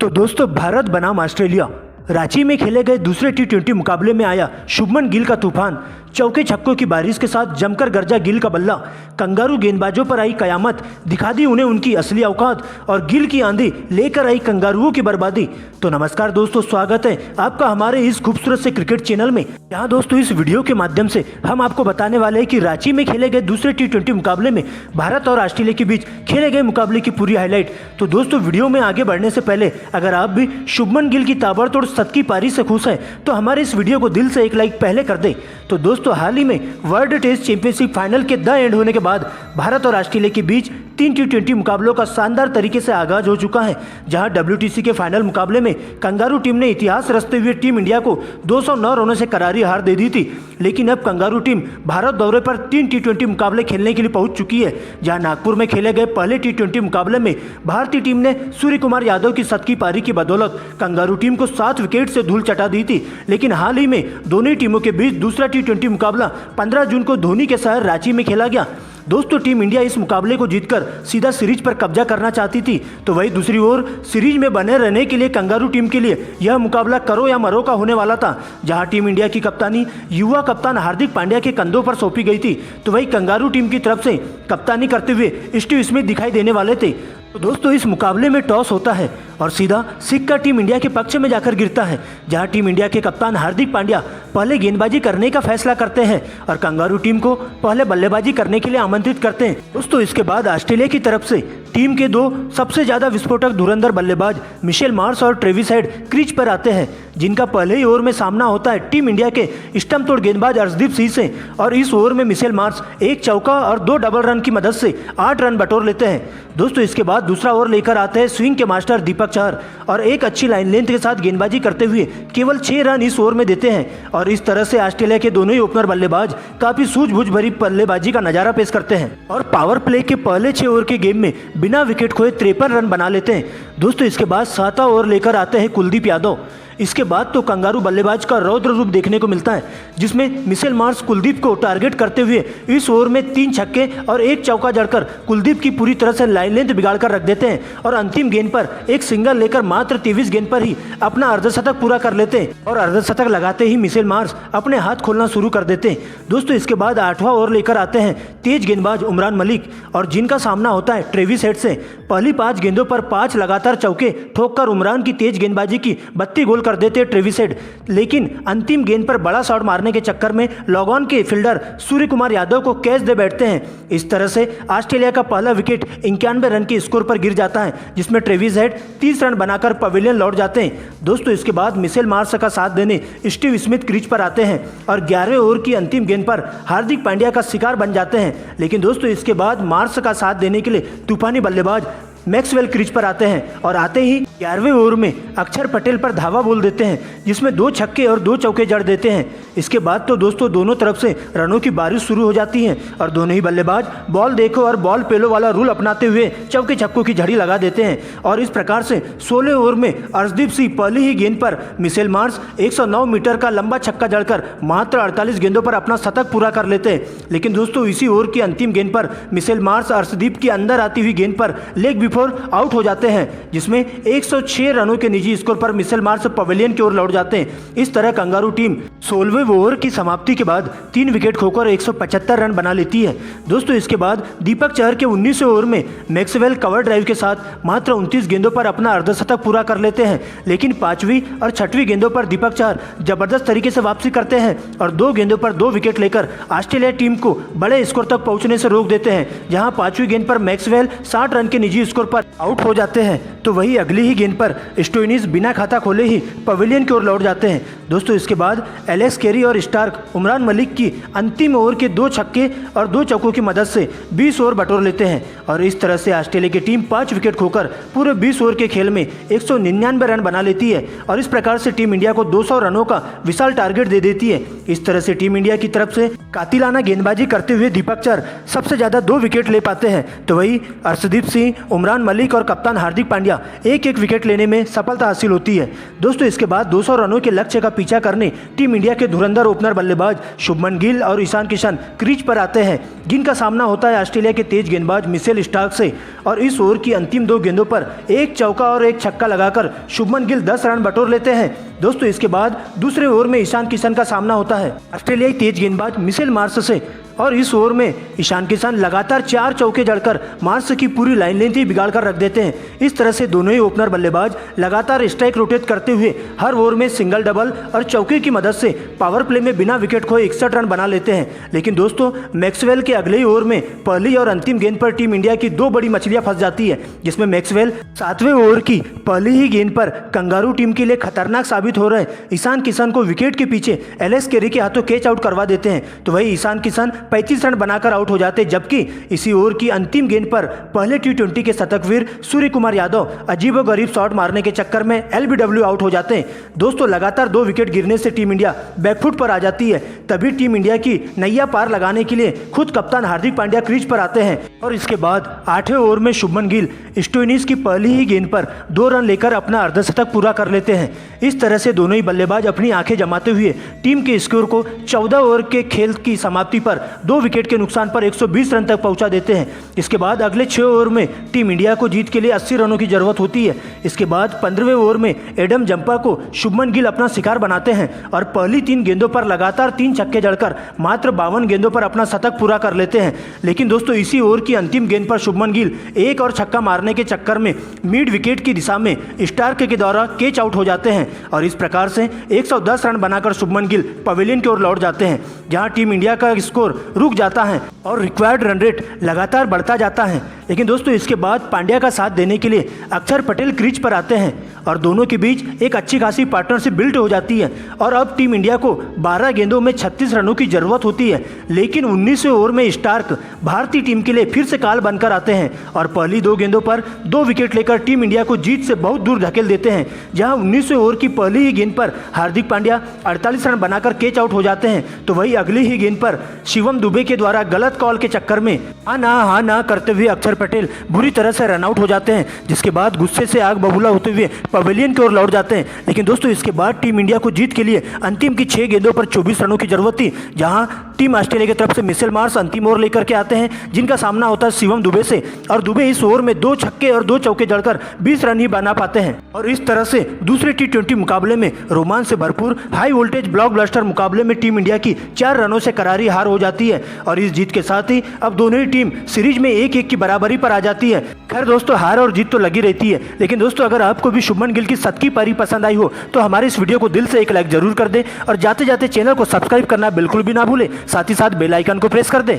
तो दोस्तों भारत बनाम ऑस्ट्रेलिया, रांची में खेले गए दूसरे टी20 मुकाबले में आया शुभमन गिल का तूफान। चौके छक्कों की बारिश के साथ जमकर गरजा गिल का बल्ला। कंगारू गेंदबाजों पर आई कयामत, दिखा दी उन्हें उनकी असली औकात, और गिल की आंधी लेकर आई कंगारुओं की बर्बादी। तो नमस्कार दोस्तों, स्वागत है आपका हमारे इस खूबसूरत से क्रिकेट चैनल में। यहाँ दोस्तों इस वीडियो के माध्यम से हम आपको बताने वाले हैं कि रांची में खेले गए दूसरे टी20 मुकाबले में भारत और ऑस्ट्रेलिया के बीच खेले गए मुकाबले की पूरी हाईलाइट। तो दोस्तों वीडियो में आगे बढ़ने से पहले अगर आप भी शुभमन गिल की ताबड़तोड़ शतकी पारी से खुश हैं तो हमारे इस वीडियो को दिल से एक लाइक पहले कर दें। तो दोस्तों हाल ही में वर्ल्ड टेस्ट चैंपियनशिप फाइनल के द एंड होने के बाद भारत और ऑस्ट्रेलिया के बीच 3 टी20 मुकाबलों का शानदार तरीके से आगाज हो चुका है, जहां WTC के फाइनल मुकाबले में कंगारू टीम ने इतिहास रचते हुए टीम इंडिया को 209 रनों से करारी हार दे दी थी। लेकिन अब कंगारू टीम भारत दौरे पर 3 टी20 मुकाबले खेलने के लिए पहुंच चुकी है, जहां नागपुर में खेले गए पहले टी20 मुकाबले में भारतीय टीम ने सूर्य कुमार यादव की शतकी पारी की बदौलत कंगारू टीम को 7 विकेट से धूल चटा दी थी। लेकिन हाल ही में दोनों टीमों के बीच दूसरा टी20 मुकाबला 15 जून को धोनी के शहर रांची में खेला गया। दोस्तों टीम इंडिया इस मुकाबले को जीतकर सीधा सीरीज पर कब्जा करना चाहती थी, तो वहीं दूसरी ओर सीरीज में बने रहने के लिए कंगारू टीम के लिए यह मुकाबला करो या मरो का होने वाला था, जहां टीम इंडिया की कप्तानी युवा कप्तान हार्दिक पांड्या के कंधों पर सौंपी गई थी, तो वहीं कंगारू टीम की तरफ से कप्तानी करते हुए स्टीव स्मिथ दिखाई देने वाले थे। तो दोस्तों इस मुकाबले में टॉस होता है और सीधा सिक्का टीम इंडिया के पक्ष में जाकर गिरता है, जहां टीम इंडिया के कप्तान हार्दिक पांड्या पहले गेंदबाजी करने का फैसला करते हैं और कंगारू टीम को पहले बल्लेबाजी करने के लिए आमंत्रित करते हैं। दोस्तों इसके बाद ऑस्ट्रेलिया की तरफ से टीम के 2 सबसे ज्यादा विस्फोटक धुरंधर बल्लेबाज मिशेल मार्श और ट्रेविस हेड क्रीज पर आते हैं, जिनका पहले ही ओवर में सामना होता है टीम इंडिया के स्टंप तोड़ गेंदबाज अर्शदीप सिंह से। और इस ओवर में मिशेल मार्श 1 चौका और 2 डबल रन की मदद से 8 रन बटोर लेते हैं। दोस्तों इसके बाद दूसरा ओवर लेकर आते हैं स्विंग के मास्टर दीपक चहर, और एक अच्छी लाइन लेंथ के साथ गेंदबाजी करते हुए केवल 6 रन इस ओवर में देते हैं। और इस तरह से ऑस्ट्रेलिया के दोनों ही ओपनर बल्लेबाज काफी सूझबूझ भरी बल्लेबाजी का नजारा पेश करते हैं और पावर प्ले के पहले 6 ओवर के गेम में बिना विकेट खोए 53 रन बना लेते हैं। दोस्तों इसके बाद 7वां ओवर लेकर आते हैं कुलदीप यादव। इसके बाद तो कंगारू बल्लेबाज का रौद्र रूप देखने को मिलता है, जिसमें मिशेल मार्श कुलदीप को टारगेट करते हुए इस ओवर में 3 छक्के और 1 चौका जड़कर कुलदीप की पूरी तरह से लाइन लेंथ बिगाड़ कर रख देते हैं और अंतिम गेंद पर एक सिंगल लेकर मात्र 23 गेंद पर ही अपना अर्धशतक पूरा कर लेते हैं। और अर्धशतक लगाते ही मिशेल मार्श अपने हाथ खोलना शुरू कर देते हैं। दोस्तों इसके बाद 8वां ओवर लेकर आते हैं तेज गेंदबाज उमरान मलिक, और जिनका सामना होता है ट्रेविस हेड से। पहली 5 गेंदों पर 5 लगातार चौके ठोककर उमरान की तेज गेंदबाजी की 32 गोल कर देते ट्रेविस हेड। लेकिन अंतिम गेंद पर बड़ा शॉट मारने के चक्कर में लॉग ऑन के फील्डर सूर्य कुमार यादव को कैच दे बैठते हैं। इस तरह से ऑस्ट्रेलिया का पहला विकेट 91 रन के स्कोर पर गिर जाता है, जिसमें ट्रेविस हेड 30 रन बनाकर पवेलियन लौट जाते हैं। दोस्तों इसके बाद मिशेल मार्श का साथ देने स्टीव स्मिथ क्रीज पर आते हैं और 11वें ओवर की अंतिम गेंद पर हार्दिक पांड्या का शिकार बन जाते हैं। लेकिन दोस्तों इसके बाद मार्श का साथ देने के लिए तूफानी बल्लेबाज मैक्सवेल क्रीज पर आते हैं और आते ही 11वें ओवर में अक्षर पटेल पर धावा बोल देते हैं, जिसमें 2 छक्के और 2 चौके जड़ देते हैं। इसके बाद तो दोस्तों दोनों तरफ से रनों की बारिश शुरू हो जाती है और दोनों ही बल्लेबाज बॉल देखो और बॉल पेलो वाला रूल अपनाते हुए चौके छक्कों की झड़ी लगा देते हैं। और इस प्रकार से 16वें ओवर में अर्शदीप सिंह पहली ही गेंद पर मिशेल मार्श 109 मीटर का लंबा छक्का जड़कर मात्र 48 गेंदों पर अपना शतक पूरा कर लेते हैं। लेकिन दोस्तों इसी ओवर की अंतिम गेंद पर मिशेल मार्श अर्शदीप की अंदर आती हुई गेंद पर लेग बिफोर आउट हो जाते हैं, जिसमें 106 रनों के निजी स्कोर पर मिशेल मार्श पवेलियन की ओर लौट जाते हैं। इस तरह कंगारू टीम 16वें ओवर की समाप्ति के बाद 3 विकेट खोकर 175 रन बना लेती है। दोस्तों इसके बाद दीपक चहर के 19वें ओवर में मैक्सवेल कवर ड्राइव के साथ मात्र 29 गेंदों पर अपना अर्धशतक पूरा कर लेते हैं। लेकिन 5वीं और 6वीं गेंदों पर दीपक चहर जबरदस्त तरीके से वापसी करते हैं और 2 गेंदों पर 2 विकेट लेकर ऑस्ट्रेलिया टीम को बड़े स्कोर तक पहुंचने से रोक देते हैं, जहां 5वीं गेंद पर मैक्सवेल 60 रन के निजी स्कोर पर आउट हो जाते हैं। तो वही अगली ही गेंद पर स्टोइनिस बिना खाता खोले ही पवेलियन की ओर लौट जाते हैं। दोस्तों इसके बाद एलेक्स कैरी और स्टार्क उमरान मलिक की अंतिम ओवर के 2 छक्के और 2 चौकों की मदद से 20 ओवर बटोर लेते हैं और इस तरह से ऑस्ट्रेलिया की टीम 5 विकेट खोकर पूरे 20 ओवर के खेल में 199 रन बना लेती है और इस प्रकार से टीम इंडिया को 200 रनों का विशाल टारगेट दे देती है। इस तरह से टीम इंडिया की तरफ से कातिलाना गेंदबाजी करते हुए दीपक चहर सबसे ज्यादा 2 विकेट ले पाते हैं, तो वही अर्शदीप सिंह, उमरान मलिक और कप्तान हार्दिक पांड्या एक एक विकेट लेने में सफलता हासिल होती है। दोस्तों इसके बाद 200 रनों के लक्ष्य का पीछा करने टीम इंडिया के धुरंधर ओपनर बल्लेबाज शुभमन गिल और ईशान किशन क्रीज पर आते हैं, जिनका सामना होता है ऑस्ट्रेलिया के तेज गेंदबाज मिचेल स्टार्क से। और इस ओवर की अंतिम 2 गेंदों पर एक चौका और एक छक्का लगाकर शुभमन गिल 10 रन बटोर लेते हैं। दोस्तों इसके बाद दूसरे ओवर में ईशान किशन का सामना होता है ऑस्ट्रेलियाई तेज गेंदबाज मिचेल मार्श से, और इस ओवर में ईशान किशन लगातार 4 चौके जड़कर मार्श की पूरी लाइन लेंथ ही बिगाड़ कर रख देते हैं। इस तरह से दोनों ही ओपनर बल्लेबाज लगातार स्ट्राइक रोटेट करते हुए हर ओवर में सिंगल, डबल और चौके की मदद से पावर प्ले में बिना विकेट खोए 61 रन बना लेते हैं। लेकिन दोस्तों मैक्सवेल के अगले ही ओवर में पहली और अंतिम गेंद पर टीम इंडिया की 2 बड़ी मछलियां फंस जाती है, जिसमें मैक्सवेल 7वें ओवर की पहली ही गेंद पर कंगारू टीम के लिए खतरनाक साबित हो रहे ईशान किशन को विकेट के पीछे एलेक्स कैरी के हाथों कैच आउट करवा देते हैं। तो वही ईशान किशन 35 रन बनाकर आउट हो जाते, जबकि इसी ओवर की अंतिम गेंद पर पहले टी20 के शतकवीर सूर्य कुमार यादव अजीबोगरीब शॉट मारने के चक्कर में एलबीडब्ल्यू आउट हो जाते हैं। दोस्तों लगातार 2 विकेट गिरने से टीम इंडिया बैकफुट पर आ जाती है। तभी टीम इंडिया की नैया पार लगाने के लिए खुद कप्तान हार्दिक पांड्या क्रीज पर आते हैं और इसके बाद 8वें ओवर में शुभमन गिल स्टोइनिस की पहली ही गेंद पर 2 रन लेकर अपना अर्धशतक पूरा कर लेते हैं। इस तरह से दोनों ही बल्लेबाज अपनी आंखें जमाते हुए टीम के स्कोर को 14 ओवर के खेल की समाप्ति पर 2 विकेट के नुकसान पर 120 रन तक पहुंचा देते हैं। इसके बाद अगले 6 ओवर में टीम इंडिया को जीत के लिए 80 रनों की जरूरत होती है। इसके बाद 15वें ओवर में एडम जंपा को शुभमन गिल अपना शिकार बनाते हैं और पहली 3 गेंदों पर लगातार 3 छक्के जड़कर मात्र 52 गेंदों पर अपना शतक पूरा कर लेते हैं। लेकिन दोस्तों इसी ओवर की अंतिम गेंद पर शुभमन गिल एक और छक्का मारने के चक्कर में मिड विकेट की दिशा में स्टार्क के द्वारा कैच आउट हो जाते हैं और इस प्रकार से 110 रन बनाकर शुभमन गिल पवेलियन की ओर लौट जाते हैं, जहां टीम इंडिया का स्कोर रुक जाता है और रिक्वायर्ड रन रेट लगातार बढ़ता जाता है। लेकिन दोस्तों इसके बाद पांड्या का साथ देने के लिए अक्षर पटेल क्रीज पर आते हैं और दोनों के बीच एक अच्छी खासी पार्टनरशिप बिल्ड हो जाती है और अब टीम इंडिया को 12 गेंदों में 36 रनों की जरूरत होती है। लेकिन 19वें ओवर में स्टार्क भारतीय टीम के लिए फिर से काल बनकर आते हैं और पहली 2 गेंदों पर 2 विकेट लेकर टीम इंडिया को जीत से बहुत दूर धकेल देते हैं, जहां 19वें ओवर की पहली ही गेंद पर हार्दिक पांड्या 48 रन बनाकर कैच आउट हो जाते हैं। तो वही अगली ही गेंद पर शिवम दुबे के द्वारा गलत कॉल के चक्कर में हाँ ना करते हुए अक्षर पटेल बुरी तरह से रन आउट हो जाते हैं, जिसके बाद गुस्से से आग बबूला होते हुए पवेलियन की ओर लौट जाते हैं। लेकिन दोस्तों इसके बाद टीम इंडिया को जीत के लिए अंतिम की 6 गेंदों पर 24 रनों की जरूरत थी, जहां टीम ऑस्ट्रेलिया की तरफ से मिचेल मार्श अंतिम ओवर लेकर के आते हैं, जिनका सामना होता है शिवम दुबे से और दुबे इस ओवर में 2 छक्के और 2 चौके जड़कर 20 रन ही बना पाते हैं और इस तरह से दूसरे टी20 मुकाबले में रोमांच से भरपूर हाई वोल्टेज ब्लॉकबस्टर मुकाबले में टीम इंडिया की 4 रनों से करारी हार हो जाती है और इस जीत के साथ ही अब दोनों ही टीम सीरीज में 1-1 की बराबरी पर आ जाती है। खैर दोस्तों हार और जीत तो लगी रहती है, लेकिन दोस्तों अगर आपको भी शुभमन गिल की शतकी पारी पसंद आई हो तो हमारे इस वीडियो को दिल से एक लाइक जरूर कर दें और जाते जाते चैनल को सब्सक्राइब करना बिल्कुल भी ना भूलें, साथ ही साथ बेल आइकन को प्रेस कर दें।